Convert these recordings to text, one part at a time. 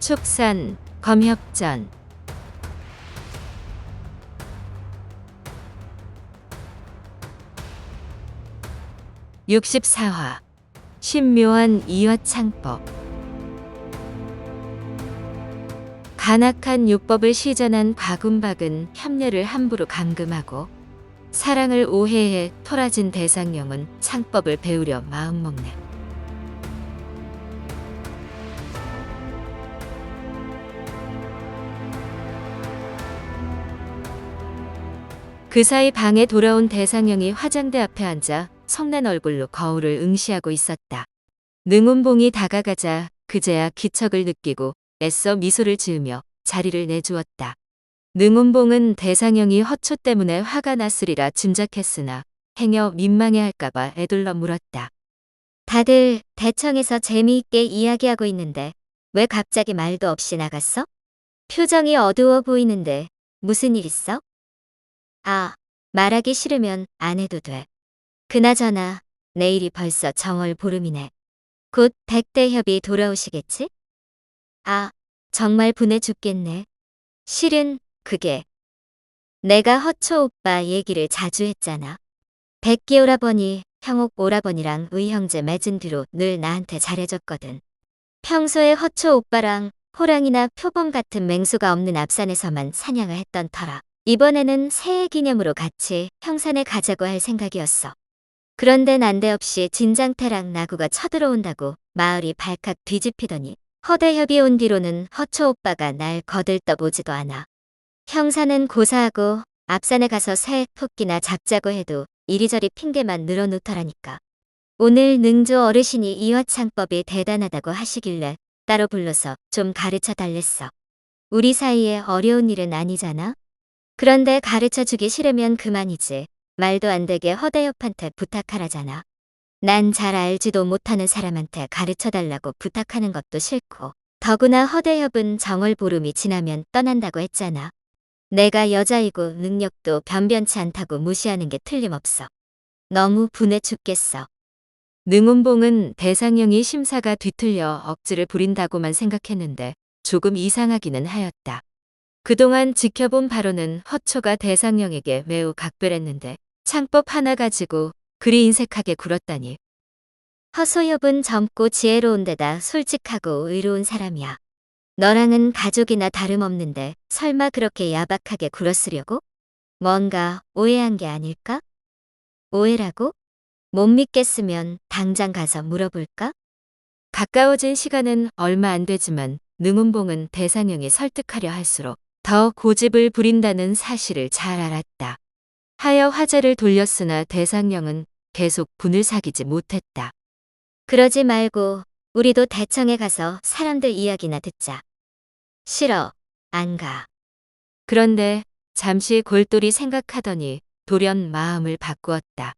축산, 검협전. 64화 신묘한 이화창법. 간악한 요법을 시전한 과군박은 협례를 함부로 감금하고 사랑을 오해해 토라진 대상령은 창법을 배우려 마음먹네. 그 사이 방에 돌아온 대상령이 화장대 앞에 앉아 성난 얼굴로 거울을 응시하고 있었다. 능운봉이 다가가자 그제야 기척을 느끼고 애써 미소를 지으며 자리를 내주었다. 능운봉은 대상령이 허초 때문에 화가 났으리라 짐작했으나 행여 민망해할까봐 애둘러 물었다. 다들 대청에서 재미있게 이야기하고 있는데 왜 갑자기 말도 없이 나갔어? 표정이 어두워 보이는데 무슨 일 있어? 아, 말하기 싫으면 안 해도 돼. 그나저나 내일이 벌써 정월 보름이네. 곧 백대협이 돌아오시겠지? 아, 정말 분해 죽겠네. 실은 그게 내가 허초 오빠 얘기를 자주 했잖아. 백기 오라버니, 형옥 오라버니랑 의형제 맺은 뒤로 늘 나한테 잘해줬거든. 평소에 허초 오빠랑 호랑이나 표범 같은 맹수가 없는 앞산에서만 사냥을 했던 터라 이번에는 새해 기념으로 같이 형산에 가자고 할 생각이었어. 그런데 난데없이 진장태랑 나구가 쳐들어온다고 마을이 발칵 뒤집히더니 허대협이 온 뒤로는 허초 오빠가 날 거들떠보지도 않아. 형사는 고사하고 앞산에 가서 새 토끼나 잡자고 해도 이리저리 핑계만 늘어놓더라니까. 오늘 능조 어르신이 이화창법이 대단하다고 하시길래 따로 불러서 좀 가르쳐 달랬어. 우리 사이에 어려운 일은 아니잖아. 그런데 가르쳐 주기 싫으면 그만이지. 말도 안 되게 허대협한테 부탁하라잖아. 난 잘 알지도 못하는 사람한테 가르쳐 달라고 부탁하는 것도 싫고 더구나 허대협은 정월 보름이 지나면 떠난다고 했잖아. 내가 여자이고 능력도 변변치 않다고 무시하는 게 틀림없어. 너무 분해 죽겠어. 능운봉은 대상령이 심사가 뒤틀려 억지를 부린다고만 생각했는데 조금 이상하기는 하였다. 그동안 지켜본 바로는 허초가 대상령에게 매우 각별했는데 창법 하나 가지고 그리 인색하게 굴었다니. 허소협은 젊고 지혜로운 데다 솔직하고 의로운 사람이야. 너랑은 가족이나 다름없는데 설마 그렇게 야박하게 굴었으려고? 뭔가 오해한 게 아닐까? 오해라고? 못 믿겠으면 당장 가서 물어볼까? 가까워진 시간은 얼마 안 되지만 능운봉은 대상령이 설득하려 할수록 더 고집을 부린다는 사실을 잘 알았다. 하여 화제를 돌렸으나 대상령은 계속 분을 사귀지 못했다. 그러지 말고 우리도 대청에 가서 사람들 이야기나 듣자. 싫어. 안 가. 그런데 잠시 골똘히 생각하더니 돌연 마음을 바꾸었다.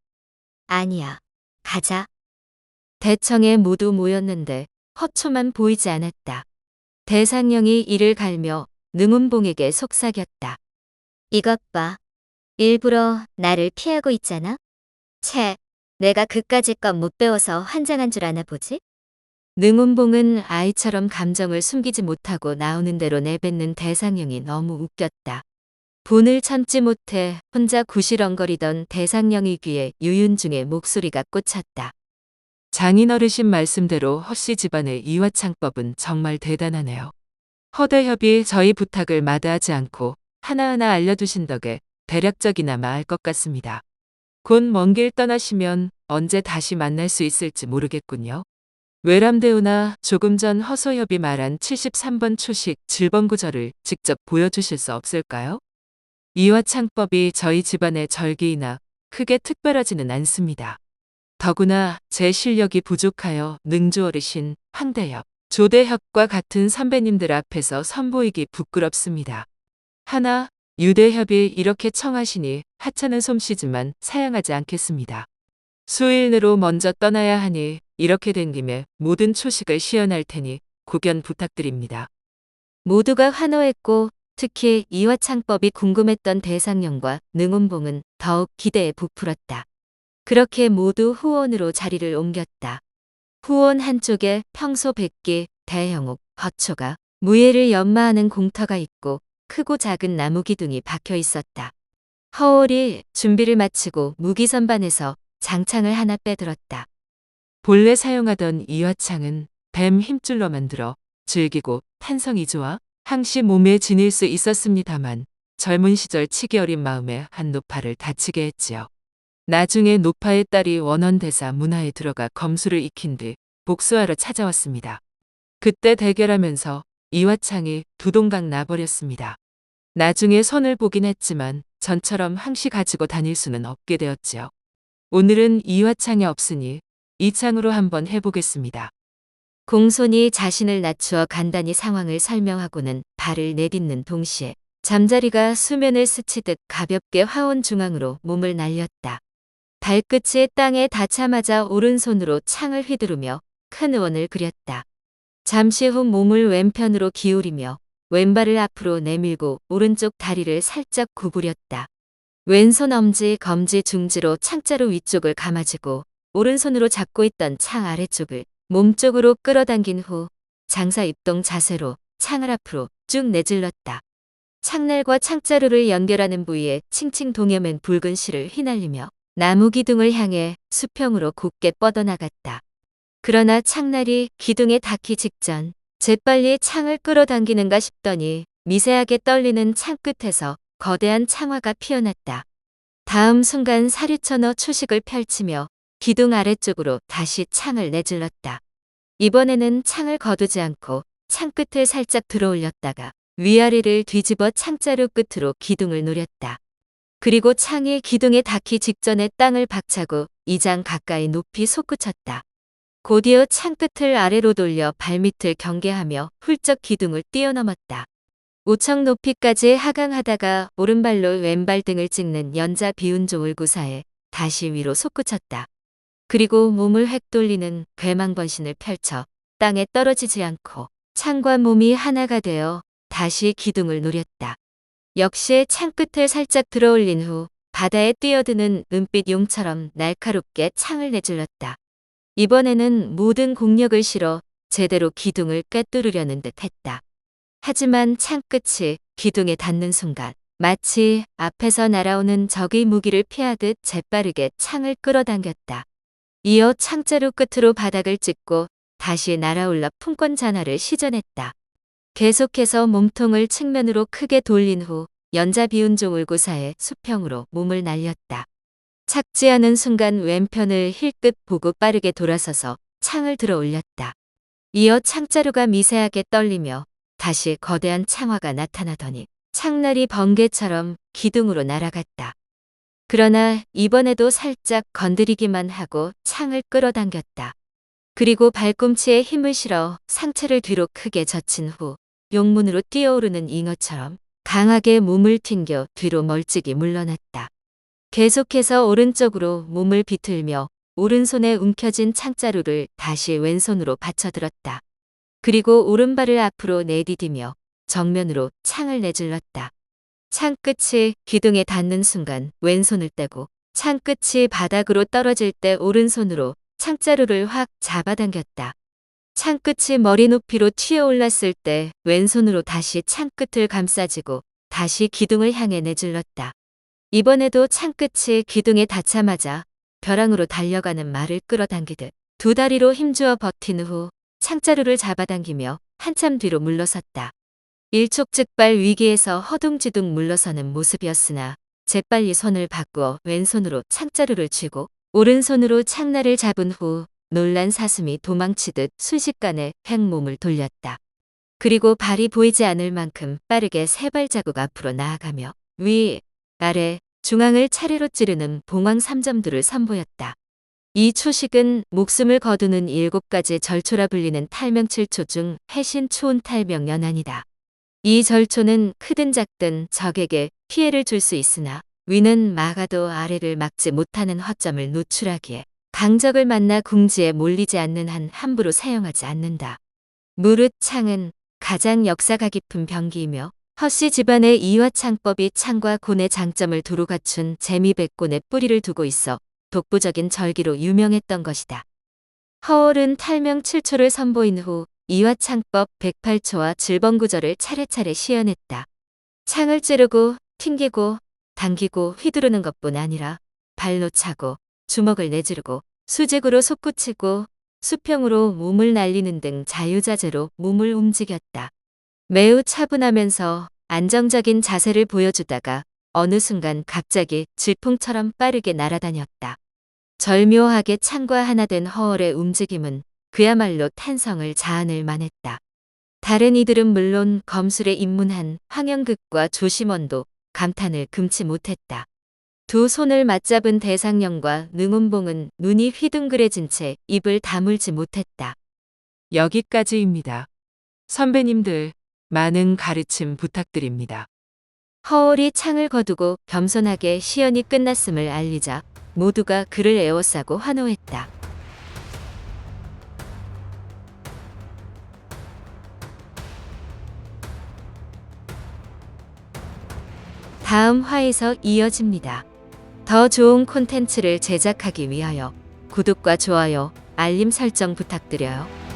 아니야. 가자. 대청에 모두 모였는데 허초만 보이지 않았다. 대상령이 이를 갈며 능운봉에게 속삭였다. 이것 봐. 일부러 나를 피하고 있잖아. 채, 내가 그까짓 것 못 배워서 환장한 줄 아나 보지? 능운봉은 아이처럼 감정을 숨기지 못하고 나오는 대로 내뱉는 대상령이 너무 웃겼다. 분을 참지 못해 혼자 구시렁거리던 대상령의 귀에 유윤중의 목소리가 꽂혔다. 장인어르신 말씀대로 허씨 집안의 이화창법은 정말 대단하네요. 허대협이 저희 부탁을 마다하지 않고 하나하나 알려두신 덕에 대략적이나마 알 것 같습니다. 곧 먼 길 떠나시면 언제 다시 만날 수 있을지 모르겠군요. 외람되오나 조금 전 허소협이 말한 73번 초식 7번 구절을 직접 보여주실 수 없을까요? 이화창법이 저희 집안의 절기이나 크게 특별하지는 않습니다. 더구나 제 실력이 부족하여 능조 어르신, 황대협, 조대협과 같은 선배님들 앞에서 선보이기 부끄럽습니다. 하나, 유대협이 이렇게 청하시니 하찮은 솜씨지만 사양하지 않겠습니다. 수일 내로 먼저 떠나야 하니 이렇게 된 김에 모든 초식을 시연할 테니 고견 부탁드립니다. 모두가 환호했고 특히 이화창법이 궁금했던 대상령과 능운봉은 더욱 기대에 부풀었다. 그렇게 모두 후원으로 자리를 옮겼다. 후원 한쪽에 평소 백기, 대형옥, 허초가 무예를 연마하는 공터가 있고 크고 작은 나무 기둥이 박혀 있었다. 허월이 준비를 마치고 무기 선반에서 장창을 하나 빼들었다. 본래 사용하던 이화창은 뱀 힘줄로 만들어 질기고 탄성이 좋아 항시 몸에 지닐 수 있었습니다만 젊은 시절 치기 어린 마음에 한 노파를 다치게 했지요. 나중에 노파의 딸이 원원대사 문하에 들어가 검수를 익힌 뒤 복수하러 찾아왔습니다. 그때 대결하면서 이화창이 두동강 나버렸습니다. 나중에 손을 보긴 했지만 전처럼 항시 가지고 다닐 수는 없게 되었지요. 오늘은 이화창이 없으니 이 창으로 한번 해보겠습니다. 공손이 자신을 낮추어 간단히 상황을 설명하고는 발을 내딛는 동시에 잠자리가 수면을 스치듯 가볍게 화원 중앙으로 몸을 날렸다. 발끝이 땅에 닿자마자 오른손으로 창을 휘두르며 큰 원을 그렸다. 잠시 후 몸을 왼편으로 기울이며 왼발을 앞으로 내밀고 오른쪽 다리를 살짝 구부렸다. 왼손 엄지, 검지, 중지로 창자루 위쪽을 감아주고 오른손으로 잡고 있던 창 아래쪽을 몸쪽으로 끌어당긴 후 장사 입동 자세로 창을 앞으로 쭉 내질렀다. 창날과 창자루를 연결하는 부위에 칭칭 동여맨 붉은 실을 휘날리며 나무 기둥을 향해 수평으로 곧게 뻗어나갔다. 그러나 창날이 기둥에 닿기 직전 재빨리 창을 끌어당기는가 싶더니 미세하게 떨리는 창 끝에서 거대한 창화가 피어났다. 다음 순간 사류천어 초식을 펼치며 기둥 아래쪽으로 다시 창을 내질렀다. 이번에는 창을 거두지 않고 창 끝을 살짝 들어올렸다가 위아래를 뒤집어 창자루 끝으로 기둥을 노렸다. 그리고 창이 기둥에 닿기 직전에 땅을 박차고 2장 가까이 높이 솟구쳤다. 곧이어 창끝을 아래로 돌려 발밑을 경계하며 훌쩍 기둥을 뛰어넘었다. 5척 높이까지 하강하다가 오른발로 왼발 등을 찍는 연자 비운종을 구사해 다시 위로 솟구쳤다. 그리고 몸을 획 돌리는 괴망번신을 펼쳐 땅에 떨어지지 않고 창과 몸이 하나가 되어 다시 기둥을 노렸다. 역시 창끝을 살짝 들어올린 후 바다에 뛰어드는 은빛 용처럼 날카롭게 창을 내질렀다. 이번에는 모든 공력을 실어 제대로 기둥을 꿰뚫으려는 듯 했다. 하지만 창끝이 기둥에 닿는 순간 마치 앞에서 날아오는 적의 무기를 피하듯 재빠르게 창을 끌어당겼다. 이어 창자루 끝으로 바닥을 찍고 다시 날아올라 품권 잔화를 시전했다. 계속해서 몸통을 측면으로 크게 돌린 후 연자 비운종을 구사해 수평으로 몸을 날렸다. 착지하는 순간 왼편을 힐끗 보고 빠르게 돌아서서 창을 들어 올렸다. 이어 창자루가 미세하게 떨리며 다시 거대한 창화가 나타나더니 창날이 번개처럼 기둥으로 날아갔다. 그러나 이번에도 살짝 건드리기만 하고 창을 끌어당겼다. 그리고 발꿈치에 힘을 실어 상체를 뒤로 크게 젖힌 후 용문으로 뛰어오르는 잉어처럼 강하게 몸을 튕겨 뒤로 멀찍이 물러났다. 계속해서 오른쪽으로 몸을 비틀며 오른손에 움켜진 창자루를 다시 왼손으로 받쳐들었다. 그리고 오른발을 앞으로 내디디며 정면으로 창을 내질렀다. 창끝이 기둥에 닿는 순간 왼손을 떼고 창끝이 바닥으로 떨어질 때 오른손으로 창자루를 확 잡아당겼다. 창끝이 머리 높이로 튀어올랐을 때 왼손으로 다시 창끝을 감싸지고 다시 기둥을 향해 내질렀다. 이번에도 창끝이 기둥에 닿자마자 벼랑으로 달려가는 말을 끌어당기듯 두 다리로 힘주어 버틴 후 창자루를 잡아당기며 한참 뒤로 물러섰다. 일촉즉발 위기에서 허둥지둥 물러서는 모습이었으나 재빨리 손을 바꾸어 왼손으로 창자루를 쥐고 오른손으로 창날을 잡은 후 놀란 사슴이 도망치듯 순식간에 횡몸을 돌렸다. 그리고 발이 보이지 않을 만큼 빠르게 세 발자국 앞으로 나아가며 위, 아래, 중앙을 차례로 찌르는 봉황 3점들을 선보였다. 이 초식은 목숨을 거두는 7가지 절초라 불리는 탈명칠초 중 해신 초운 탈명 연안이다. 이 절초는 크든 작든 적에게 피해를 줄 수 있으나 위는 막아도 아래를 막지 못하는 허점을 노출하기에 강적을 만나 궁지에 몰리지 않는 한 함부로 사용하지 않는다. 무릇 창은 가장 역사가 깊은 병기이며 허씨 집안의 이화창법이 창과 곤의 장점을 두루 갖춘 재미백곤의 뿌리를 두고 있어 독보적인 절기로 유명했던 것이다. 허월은 탈명 7초를 선보인 후 이화창법 108초와 질번구절을 차례차례 시연했다. 창을 찌르고 튕기고 당기고 휘두르는 것뿐 아니라 발로 차고 주먹을 내지르고 수직으로 솟구치고 수평으로 몸을 날리는 등 자유자재로 몸을 움직였다. 매우 차분하면서 안정적인 자세를 보여주다가 어느 순간 갑자기 질풍처럼 빠르게 날아다녔다. 절묘하게 창과 하나 된 허월의 움직임은 그야말로 탄성을 자아낼 만했다. 다른 이들은 물론 검술에 입문한 황영극과 조심원도 감탄을 금치 못했다. 두 손을 맞잡은 대상령과 능운봉은 눈이 휘둥그레진 채 입을 다물지 못했다. 여기까지입니다. 선배님들, 많은 가르침 부탁드립니다. 허월이 창을 거두고 겸손하게 시연이 끝났음을 알리자 모두가 그를 에워싸고 환호했다. 다음 화에서 이어집니다. 더 좋은 콘텐츠를 제작하기 위하여 구독과 좋아요, 알림 설정 부탁드려요.